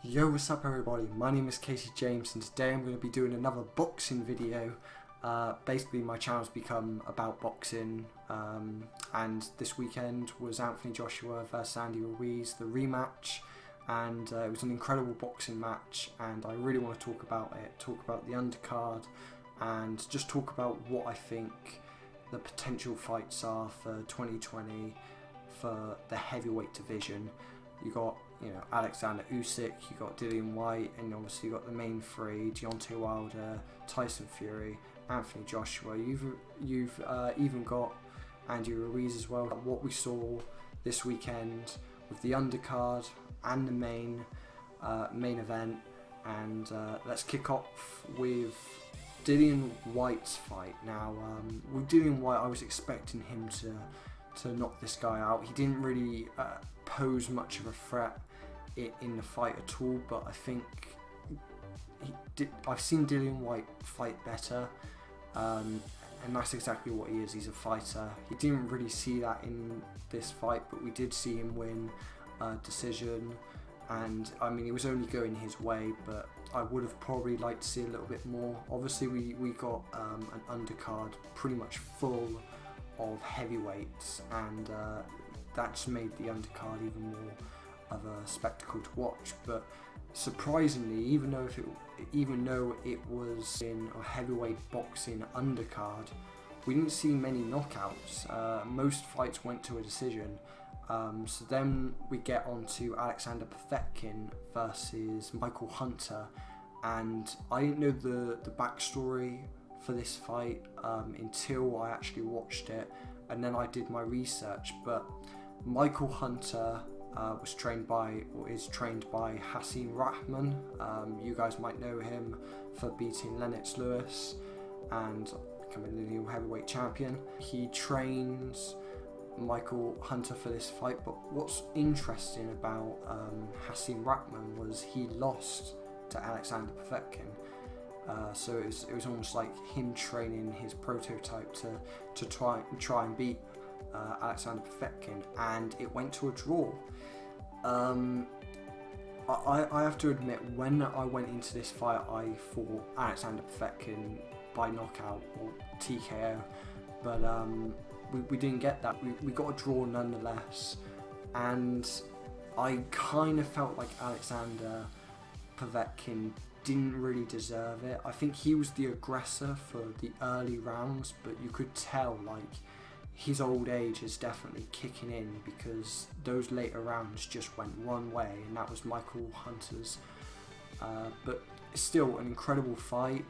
Yo, what's up everybody? My name is Casey James and today I'm going to be doing another boxing video. Basically my channel's become about boxing and this weekend was Anthony Joshua versus Andy Ruiz, the rematch, and it was an incredible boxing match and I really want to talk about it, talk about the undercard and just talk about what I think the potential fights are for 2020 for the heavyweight division. You got, Alexander Usyk, you got Dillian Whyte, and obviously you got the main three: Deontay Wilder, Tyson Fury, Anthony Joshua. You've even got Andy Ruiz as well. What we saw this weekend with the undercard and the main event, and let's kick off with Dillian Whyte's fight. Now, with Dillian Whyte, I was expecting him to knock this guy out. He didn't really pose much of a threat in the fight at all, but I think I've seen Dillian Whyte fight better, and that's exactly what he is. He's a fighter. He didn't really see that in this fight, but we did see him win decision, and I mean, it was only going his way, but I would have probably liked to see a little bit more. Obviously we got an undercard pretty much full of heavyweights, and that just made the undercard even more of a spectacle to watch. But surprisingly, even though it was in a heavyweight boxing undercard, we didn't see many knockouts. Most fights went to a decision. So then we get on to Alexander Povetkin versus Michael Hunter, and I didn't know the backstory for this fight until I actually watched it, and then I did my research. But Michael Hunter is trained by Hasim Rahman. You guys might know him for beating Lennox Lewis and becoming the new heavyweight champion. He trains Michael Hunter for this fight, but what's interesting about Hasim Rahman was he lost to Alexander Povetkin. So it was almost like him training his prototype to try and beat Alexander Povetkin, and it went to a draw. I have to admit, when I went into this fight, I thought Alexander Povetkin by knockout or TKO, but we didn't get that. We got a draw nonetheless, and I kind of felt like Alexander Povetkin didn't really deserve it. I think he was the aggressor for the early rounds, but you could tell like his old age is definitely kicking in, because those later rounds just went one way, and that was Michael Hunter's. But still an incredible fight.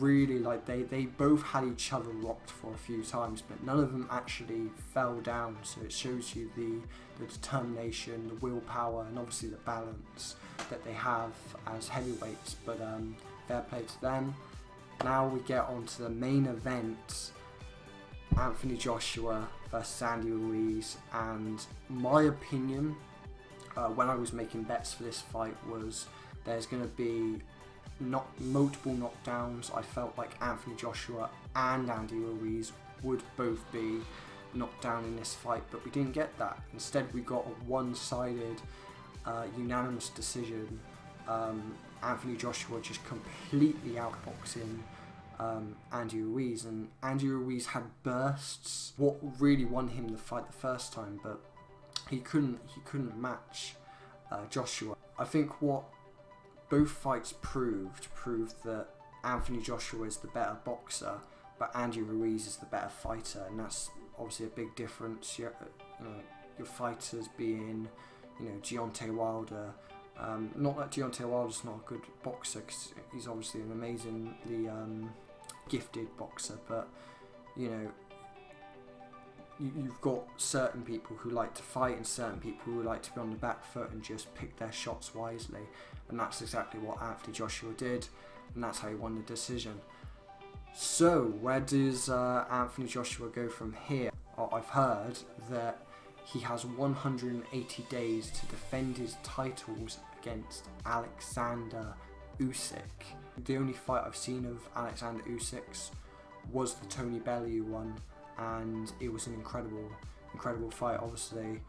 Really, like they both had each other rocked for a few times, but none of them actually fell down, so it shows you the determination, the willpower, and obviously the balance that they have as heavyweights. But fair play to them. Now we get on to the main event: Anthony Joshua versus Andy Ruiz. And my opinion when I was making bets for this fight was there's going to be multiple knockdowns. I felt like Anthony Joshua and Andy Ruiz would both be knocked down in this fight, but we didn't get that. Instead we got a one-sided unanimous decision. Anthony Joshua just completely outboxing Andy Ruiz, and Andy Ruiz had bursts, what really won him the fight the first time, but he couldn't match Joshua. I think what both fights proved that Anthony Joshua is the better boxer, but Andy Ruiz is the better fighter, and that's obviously a big difference. Your fighters being, Deontay Wilder. Not that Deontay Wilder's not a good boxer, because he's obviously an amazingly gifted boxer, but you've got certain people who like to fight and certain people who like to be on the back foot and just pick their shots wisely, and that's exactly what Anthony Joshua did, and that's how he won the decision. So where does Anthony Joshua go from here? I've heard that he has 180 days to defend his titles against Alexander Usyk. The only fight I've seen of Alexander Usyk's was the Tony Bellew one, and it was an incredible fight. Obviously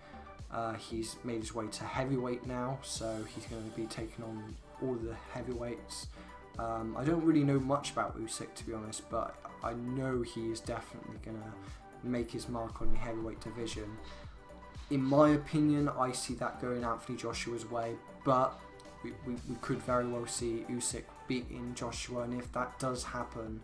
He's made his way to heavyweight now, so he's going to be taking on all the heavyweights. I don't really know much about Usyk, to be honest, but I know he is definitely going to make his mark on the heavyweight division. In my opinion, I see that going Anthony Joshua's way, but we could very well see Usyk beating Joshua, and if that does happen,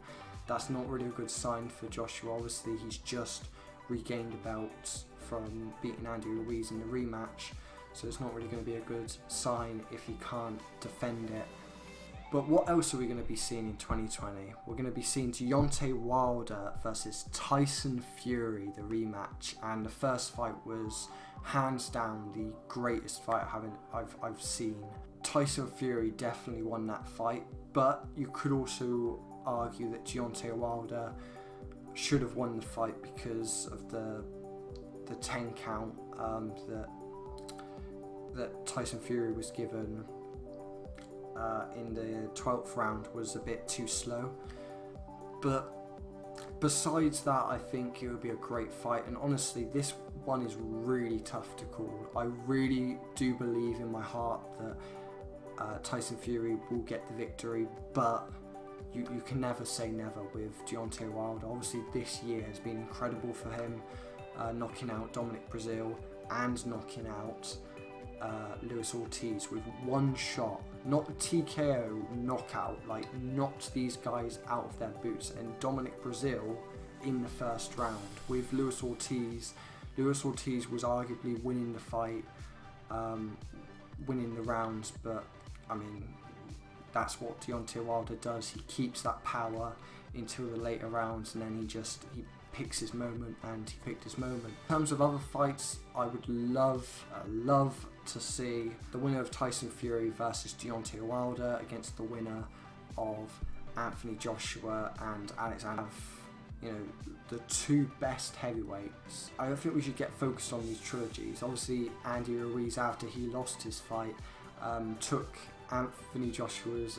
that's not really a good sign for Joshua. Obviously, he's just regained a belt from beating Andy Ruiz in the rematch, so it's not really going to be a good sign if he can't defend it. But what else are we going to be seeing in 2020? We're going to be seeing Deontay Wilder versus Tyson Fury, the rematch, and the first fight was hands down the greatest fight I've seen. Tyson Fury definitely won that fight, but you could also argue that Deontay Wilder should have won the fight because of the 10 count that Tyson Fury was given in the 12th round was a bit too slow. But besides that, I think it would be a great fight, and honestly this one is really tough to call. I really do believe in my heart that Tyson Fury will get the victory, but you can never say never with Deontay Wilder. Obviously this year has been incredible for him, knocking out Dominic Breazeale and knocking out Luis Ortiz with one shot, not a TKO knockout, like knocked these guys out of their boots. And Dominic Breazeale in the first round with Luis Ortiz was arguably winning the fight, winning the rounds, but I mean that's what Deontay Wilder does. He keeps that power until the later rounds, and then he picks his moment, and he picked his moment. In terms of other fights, I would love to see the winner of Tyson Fury versus Deontay Wilder against the winner of Anthony Joshua and Alexander. You know, the two best heavyweights. I don't think we should get focused on these trilogies. Obviously, Andy Ruiz, after he lost his fight, took Anthony Joshua's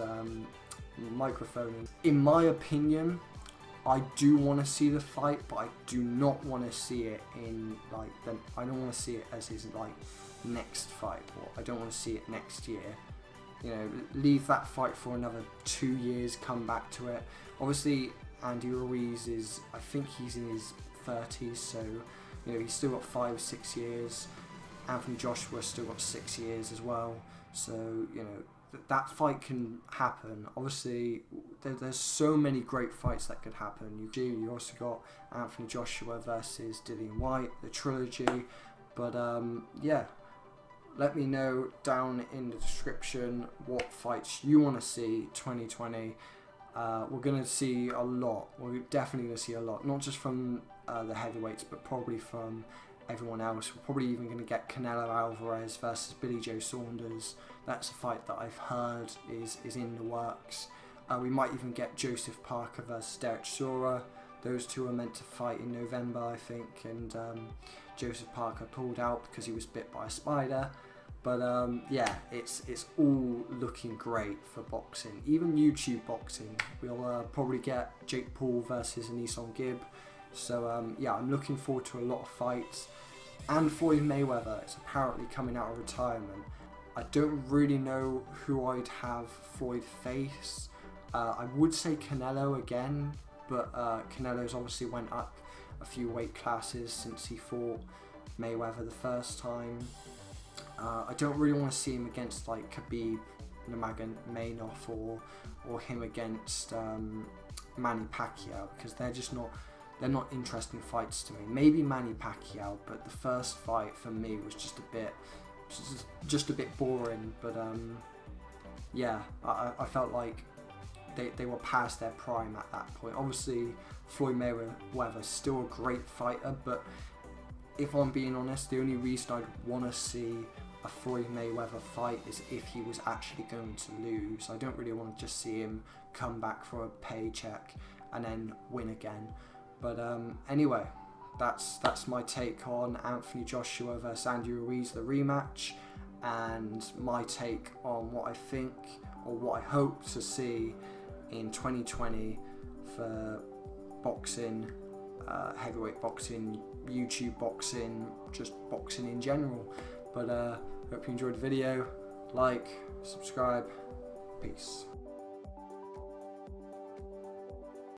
microphone. In my opinion, I do want to see the fight, but I do not want to see it in I don't want to see it as his next fight, or I don't want to see it next year. You know, leave that fight for another 2 years, come back to it. Obviously, Andy Ruiz I think he's in his 30s, so you know he's still got 5 or 6 years. Anthony Joshua still got 6 years as well, so you know that fight can happen. Obviously, there's so many great fights that could happen. You also got Anthony Joshua versus Dillian Whyte, the trilogy. But yeah, let me know down in the description what fights you want to see 2020. We're going to see a lot. We're definitely going to see a lot, not just from the heavyweights, but probably from everyone else. We're probably even going to get Canelo Alvarez versus Billy Joe Saunders. That's a fight that I've heard is in the works. We might even get Joseph Parker versus Derek Chisora. Those two are meant to fight in November, I think, and Joseph Parker pulled out because he was bit by a spider. But yeah, it's all looking great for boxing, even YouTube boxing. We'll probably get Jake Paul versus Anison Gibb. So yeah, I'm looking forward to a lot of fights. And Floyd Mayweather is apparently coming out of retirement. I don't really know who I'd have Floyd face. I would say Canelo again, but Canelo's obviously went up a few weight classes since he fought Mayweather the first time. I don't really want to see him against Khabib Nurmagomedov or him against Manny Pacquiao, because they're not interesting fights to me. Maybe Manny Pacquiao, but the first fight for me was just a bit boring. But yeah, I felt like they were past their prime at that point. Obviously, Floyd Mayweather's still a great fighter, but if I'm being honest, the only reason I'd want to see a Floyd Mayweather fight is if he was actually going to lose. I don't really want to just see him come back for a paycheck and then win again. But anyway, that's my take on Anthony Joshua versus Andy Ruiz, the rematch, and my take on what I think or what I hope to see in 2020 for boxing heavyweight boxing, YouTube boxing, just boxing in general. But hope you enjoyed the video. Like, subscribe, peace.